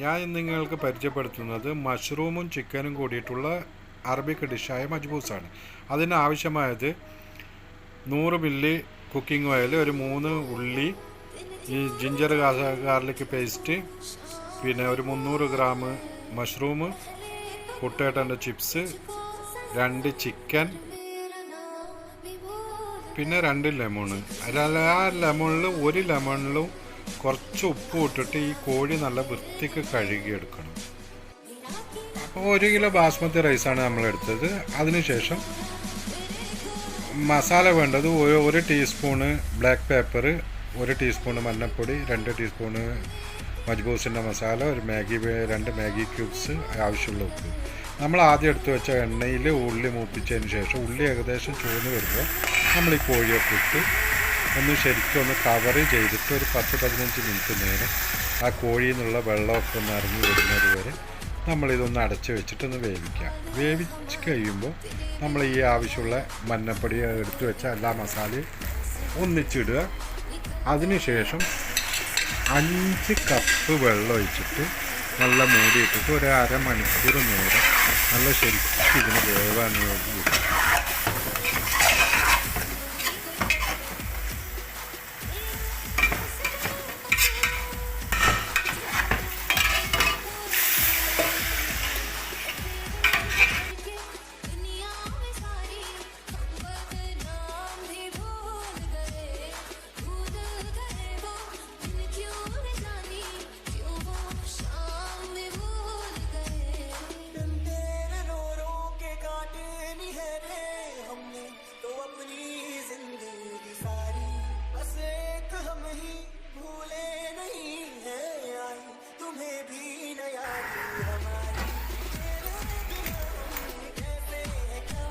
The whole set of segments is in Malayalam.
ഞാൻ നിങ്ങൾക്ക് പരിചയപ്പെടുത്തുന്നത് മഷ്റൂമും ചിക്കനും കൂടിയിട്ടുള്ള അറബിക് ഡിഷായ മജ്ബൂസാണ്. അതിനാവശ്യമായത് 100 മില്ലി കുക്കിംഗ് ഓയിൽ, ഒരു 3 ഉള്ളി, ഈ ജിഞ്ചർ ഗാർലിക് പേസ്റ്റ്, പിന്നെ ഒരു 300 ഗ്രാം മഷ്റൂം, പൊട്ടാറ്റോൻ്റെ ചിപ്സ്, 2 ചിക്കൻ, പിന്നെ 2 ലെമൺ. ആ ലെമണിൽ ഒരു ലെമണിലും കുറച്ച് ഉപ്പ് ഇട്ടിട്ട് ഈ കോഴി നല്ല വൃത്തിക്ക് കഴുകിയെടുക്കണം. അപ്പോൾ 1 കിലോ ബാസ്മതി റൈസാണ് നമ്മളെടുത്തത്. അതിനുശേഷം മസാല വേണ്ടത് 1 ടീസ്പൂണ് ബ്ലാക്ക് പേപ്പർ, 1 ടീസ്പൂണ് മഞ്ഞൾപ്പൊടി, 2 ടീസ്പൂണ് മജ്ബൂസിൻ്റെ മസാല, 2 മാഗി ക്യൂബ്സ്, ആവശ്യമുള്ള ഉപ്പ്. നമ്മൾ ആദ്യം എടുത്ത് വെച്ച എണ്ണയിൽ ഉള്ളി മൂപ്പിച്ചതിന് ശേഷം ഉള്ളി ഏകദേശം ചുവന്ന് വരുമ്പോൾ നമ്മൾ ഈ കോഴിയൊക്കെ ഇട്ട് ശരിക്കും ഒന്ന് കവർ ചെയ്തിട്ട് ഒരു 10-15 മിനിറ്റ് നേരം ആ കോഴിയിൽ നിന്നുള്ള വെള്ളമൊക്കെ ഒന്ന് ഇറങ്ങി വരുന്നത് വരെ നമ്മളിതൊന്ന് അടച്ച് വെച്ചിട്ടൊന്ന് വേവിക്കാം. വേവിച്ച് കഴിയുമ്പോൾ നമ്മൾ ഈ ആവശ്യമുള്ള മഞ്ഞപ്പൊടി എടുത്ത് വെച്ച എല്ലാ മസാലയും ഒന്നിച്ചിടുക. അതിനുശേഷം 5 കപ്പ് വെള്ളം ഒഴിച്ചിട്ട് നല്ല മൂടിയിട്ടിട്ട് ഒരു അരമണിക്കൂർ നേരം നല്ല ശരിക്കും ഇതിന് വേവാൻ വേണ്ടി വിടുക.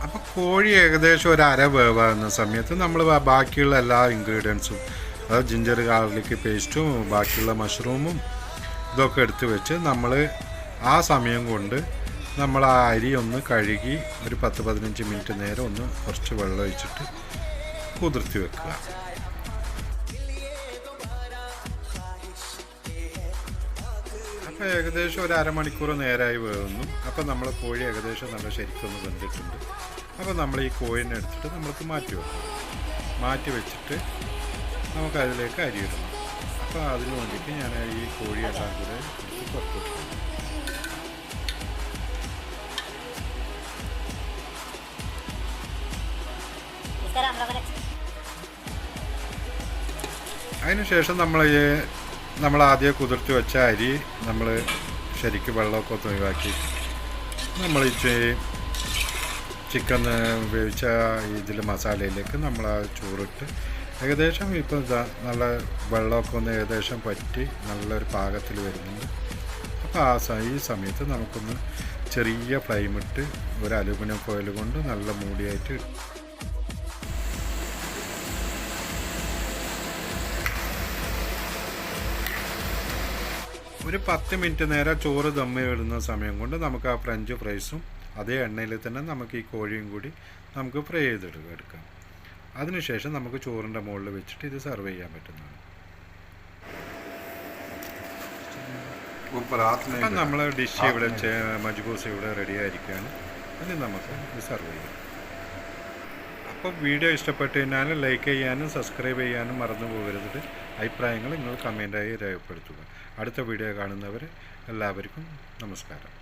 അപ്പോൾ കോഴി ഏകദേശം ഒരു അര വേവാകുന്ന സമയത്ത് നമ്മൾ ബാക്കിയുള്ള എല്ലാ ഇൻഗ്രീഡിയൻസും, അതായത് ജിഞ്ചർ ഗാർലിക് പേസ്റ്റും ബാക്കിയുള്ള മഷ്റൂമും ഇതൊക്കെ എടുത്ത് വെച്ച് നമ്മൾ ആ സമയം കൊണ്ട് നമ്മൾ ആ അരി ഒന്ന് കഴുകി ഒരു 10-15 മിനിറ്റ് നേരം ഒന്ന് കുറച്ച് വെള്ളം ഒഴിച്ചിട്ട് കുതിർത്തി വെക്കുക. അപ്പോൾ ഏകദേശം ഒരു അരമണിക്കൂർ നേരമായി വേവുന്നു. അപ്പോൾ നമ്മൾ കോഴി ഏകദേശം നല്ല ശരിക്കൊന്ന് വെന്തിട്ടുണ്ട്. അപ്പോൾ നമ്മൾ ഈ കോഴിനെ എടുത്തിട്ട് നമ്മൾക്ക് മാറ്റി വെക്കണം. മാറ്റി വെച്ചിട്ട് നമുക്കതിലേക്ക് അരി ഇടണം. അപ്പോൾ അതിന് വേണ്ടിയിട്ട് ഞാൻ ഈ കോഴിയെല്ലാം കൂടെ എടുത്ത് പുറത്തിട്ടു. അതിനുശേഷം നമ്മൾ ആദ്യം കുതിർത്തി വെച്ച അരി നമ്മൾ ശരിക്കും വെള്ളമൊക്കെ ഒന്ന് ഒഴിവാക്കി നമ്മൾ ഈ ചിക്കൻ വേവിച്ച ഇതിൽ മസാലയിലേക്ക് നമ്മൾ ആ ചോറിട്ട് ഏകദേശം ഇപ്പം നല്ല വെള്ളമൊക്കെ ഒന്ന് ഏകദേശം പറ്റി നല്ലൊരു പാകത്തിൽ വരുന്നുണ്ട്. അപ്പോൾ ഈ സമയത്ത് നമുക്കൊന്ന് ചെറിയ ഫ്ലെയിമിട്ട് ഒരു അലുമിനിയം ഫോയിൽ കൊണ്ട് നല്ല മൂടിയായിട്ട് ഒരു 10 മിനിറ്റ് നേരം ചോറ് ദമ്മി ഇടുന്ന സമയം കൊണ്ട് നമുക്ക് ആ ഫ്രഞ്ച് ഫ്രൈസും അതേ എണ്ണയിൽ തന്നെ നമുക്ക് ഈ കോഴിയും കൂടി നമുക്ക് ഫ്രൈ ചെയ്തെടുക്കാം. അതിനുശേഷം നമുക്ക് ചോറിൻ്റെ മുകളിൽ വെച്ചിട്ട് ഇത് സെർവ് ചെയ്യാൻ പറ്റുന്നതാണ്. അപ്പം നമ്മൾ ഡിഷ് ഇവിടെ മജ്ബൂസ് ഇവിടെ റെഡി ആയിരിക്കുകയാണ്. ഇനി നമുക്ക് ഇത് സെർവ് ചെയ്യാം. അപ്പോൾ വീഡിയോ ഇഷ്ടപ്പെട്ട് കഴിഞ്ഞാൽ ലൈക്ക് ചെയ്യാനും സബ്സ്ക്രൈബ് ചെയ്യാനും മറന്നു പോകരുത്. അഭിപ്രായങ്ങൾ നിങ്ങൾ കമൻറ്റായി രേഖപ്പെടുത്തുക. അടുത്ത വീഡിയോ കാണുന്നവർ എല്ലാവർക്കും നമസ്കാരം.